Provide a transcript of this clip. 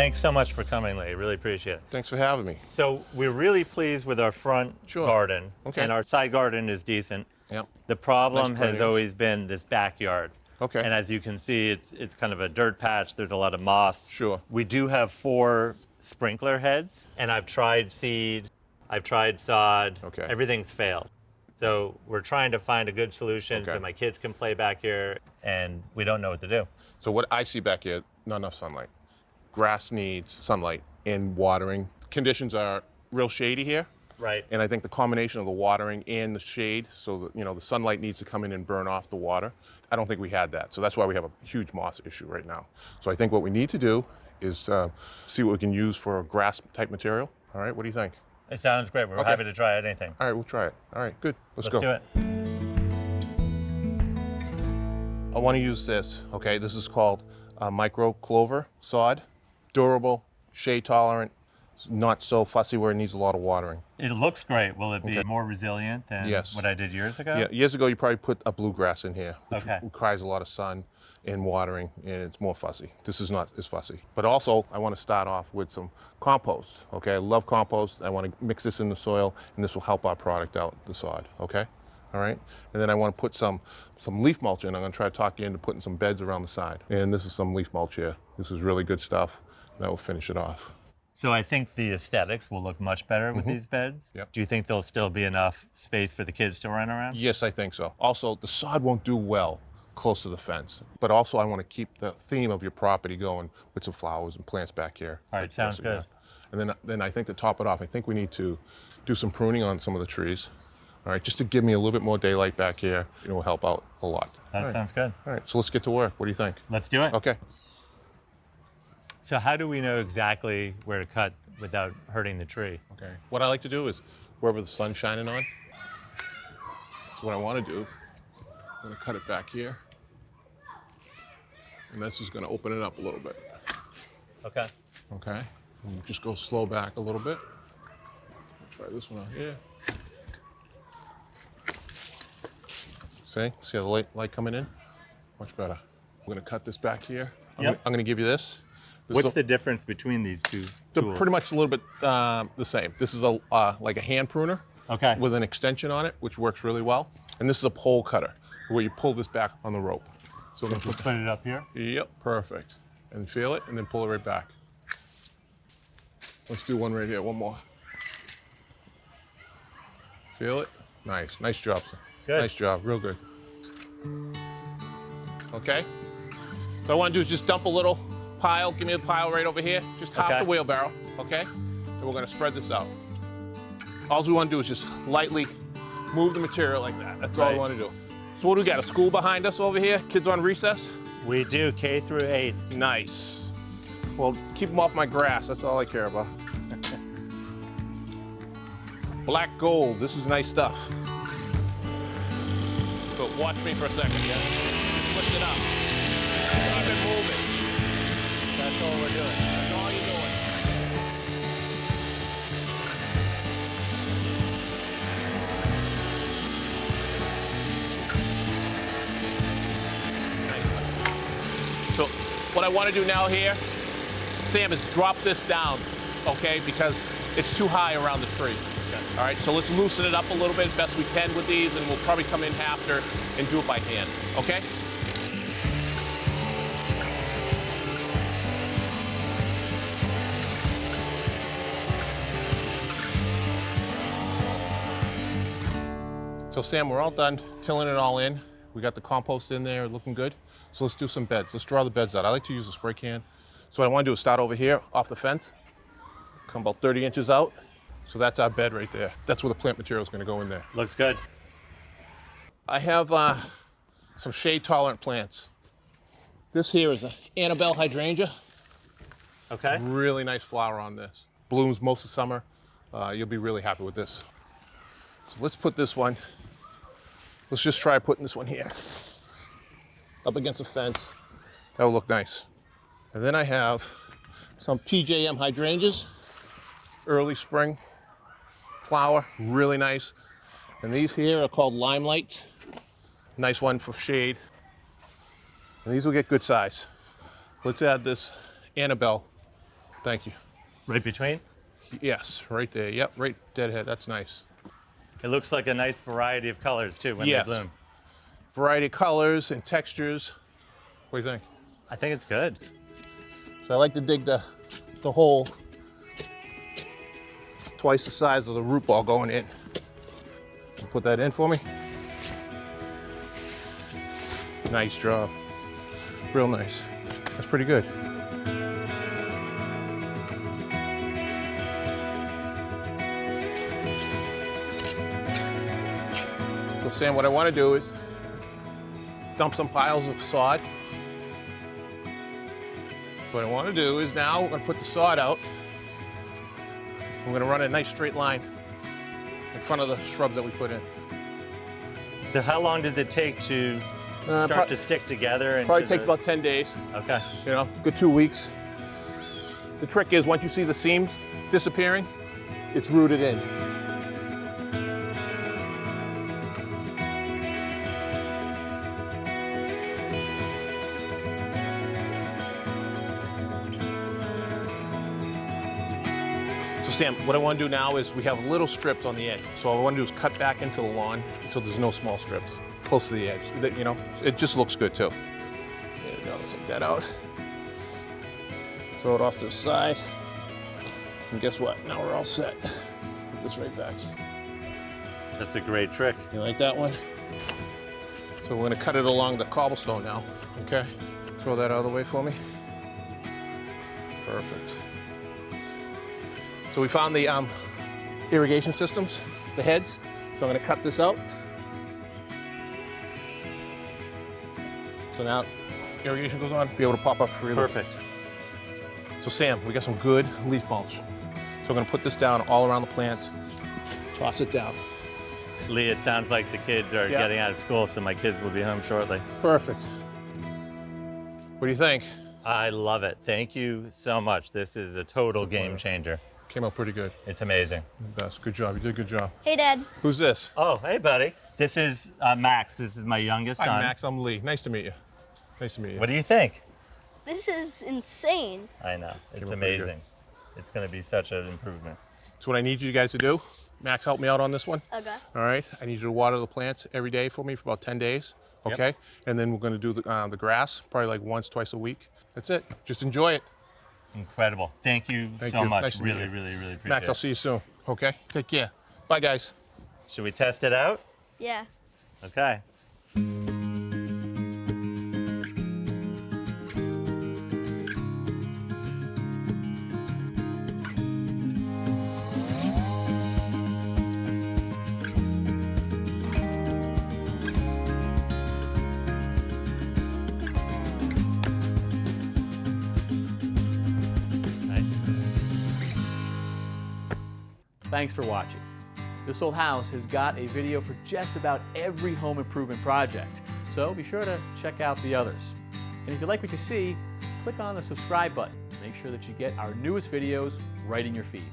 Thanks so much for coming, Lee. Really appreciate it. Thanks for having me. So we're really pleased with our front garden, and our side garden is decent. Yep. The problem Nice has perennials. always been this backyard. Okay. And as you can see, it's kind of a dirt patch. There's a lot of moss. Sure. We do have 4 sprinkler heads, and I've tried seed, I've tried sod. Okay. Everything's failed. So we're trying to find a good solution so my kids can play back here, and we don't know what to do. So what I see back here, not enough sunlight. Grass needs sunlight and watering. Conditions are real shady here. Right. And I think the combination of the watering and the shade, so that, you know, the sunlight needs to come in and burn off the water. I don't think we had that. So that's why we have a huge moss issue right now. So I think what we need to do is see what we can use for a grass type material. All right, what do you think? It sounds great. We're happy to try anything. All right, we'll try it. All right, good. Let's go. do it. I want to use this, okay? This is called micro clover sod. Durable, shade tolerant, not so fussy where it needs a lot of watering. It looks great. Will it be more resilient than what I did years ago? Yeah, years ago you probably put a bluegrass in here, which Okay. requires a lot of sun and watering, and it's more fussy. This is not as fussy. But also, I want to start off with some compost, okay? I love compost. I want to mix this in the soil, and this will help our product out, the sod, okay? All right? And then I want to put some leaf mulch in. I'm going to try to talk you into putting some beds around the side. And this is some leaf mulch here. This is really good stuff. That will finish it off. So I think the aesthetics will look much better with these beds. Yep. Do you think there'll still be enough space for the kids to run around? Yes, I think so. Also, the sod won't do well close to the fence. But also, I want to keep the theme of your property going with some flowers and plants back here. All right, sounds good. And then I think to top it off, I think we need to do some pruning on some of the trees. All right, just to give me a little bit more daylight back here. It will help out a lot. That sounds good. All right, so let's get to work. What do you think? Let's do it. Okay. So how do we know exactly where to cut without hurting the tree? Okay. What I like to do is wherever the sun's shining on. So what I want to do, I'm going to cut it back here. And this is going to open it up a little bit. Okay. Okay. And just go slow back a little bit. Try this one out here. See how the light coming in? Much better. I'm going to cut this back here. I'm going to give you this. What's the difference between these two They're tools? pretty much a little bit the same. This is like a hand pruner with an extension on it, which works really well. And this is a pole cutter, where you pull this back on the rope. So we'll put it up here? Yep, perfect. And feel it, and then pull it right back. Let's do one right here, one more. Feel it? Nice, nice job, sir. Good. Nice job, real good. Okay? So what I want to do is just dump a little pile. Give me a pile right over here. Just half the wheelbarrow, okay? And we're gonna spread this out. All we want to do is just lightly move the material like that. That's all we want to do. So what do we got, a school behind us over here? Kids on recess? We do, K through 8. Nice. Well, keep them off my grass. That's all I care about. Black gold. This is nice stuff. So watch me for a second, yeah? Push it up. Keep it moving. That's all we're doing. That's all you're doing. Nice. So what I want to do now here, Sam, is drop this down, okay? Because it's too high around the tree. All right, so let's loosen it up a little bit best we can with these, and we'll probably come in after and do it by hand, okay? So Sam, we're all done tilling it all in. We got the compost in there, looking good. So let's do some beds. Let's draw the beds out. I like to use a spray can. So what I want to do is start over here off the fence, come about 30 inches out. So that's our bed right there. That's where the plant material is going to go in there. Looks good. I have some shade-tolerant plants. This here is an Annabelle hydrangea. Okay. Really nice flower on this. Blooms most of summer. You'll be really happy with this. So let's put this one. Let's just try putting this one here. Up against the fence. That will look nice. And then I have some PJM hydrangeas. Early spring flower, really nice. And these here are called limelights. Nice one for shade. And these will get good size. Let's add this Annabelle Thank you. Right between? Yes, right there. Yep, right deadhead. That's nice. It looks like a nice variety of colors too when they bloom. Variety of colors and textures. What do you think? I think it's good. So I like to dig the hole twice the size of the root ball going in. Put that in for me. Nice job. Real nice. That's pretty good. So Sam, what I want to do is dump some piles of sod. What I want to do is now we're going to put the sod out. We're going to run a nice straight line in front of the shrubs that we put in. So how long does it take to start to stick together? Probably takes about 10 days. Okay. You know, good 2 weeks. The trick is once you see the seams disappearing, it's rooted in. So Sam, what I want to do now is we have little strips on the edge. So what I want to do is cut back into the lawn so there's no small strips close to the edge. You know, it just looks good too. There we go, take that out. Throw it off to the side. And guess what? Now we're all set. Put this right back. That's a great trick. You like that one? So we're gonna cut it along the cobblestone now, okay? Throw that out of the way for me. Perfect. So we found the irrigation systems, the heads. So I'm gonna cut this out. So now irrigation goes on, be able to pop up freely. Perfect. So Sam, we got some good leaf mulch. So I'm gonna put this down all around the plants, toss it down. Lee, it sounds like the kids are getting out of school, so my kids will be home shortly. Perfect. What do you think? I love it. Thank you so much. This is a total game changer. Came out pretty good. It's amazing. Best. Good job. You did a good job. Hey, Dad. Who's this? Oh, hey, buddy. This is Max. This is my youngest son. Hi, Max. I'm Lee. Nice to meet you. Nice to meet you. What do you think? This is insane. I know. It's Came out pretty amazing. It's going to be such an improvement. So what I need you guys to do, Max, help me out on this one. Okay. All right. I need you to water the plants every day for me for about 10 days. Okay. Yep. And then we're going to do the grass probably like once, twice a week. That's it. Just enjoy it. Incredible. Thank you Thank so you. much. Nice to meet Really, you. really, really appreciate Max, it. I'll see you soon. Okay. Take care. Bye, guys. Should we test it out? Yeah. Okay. Thanks for watching. This Old House has got a video for just about every home improvement project, so be sure to check out the others. And if you like what you see, click on the subscribe button to make sure that you get our newest videos right in your feed.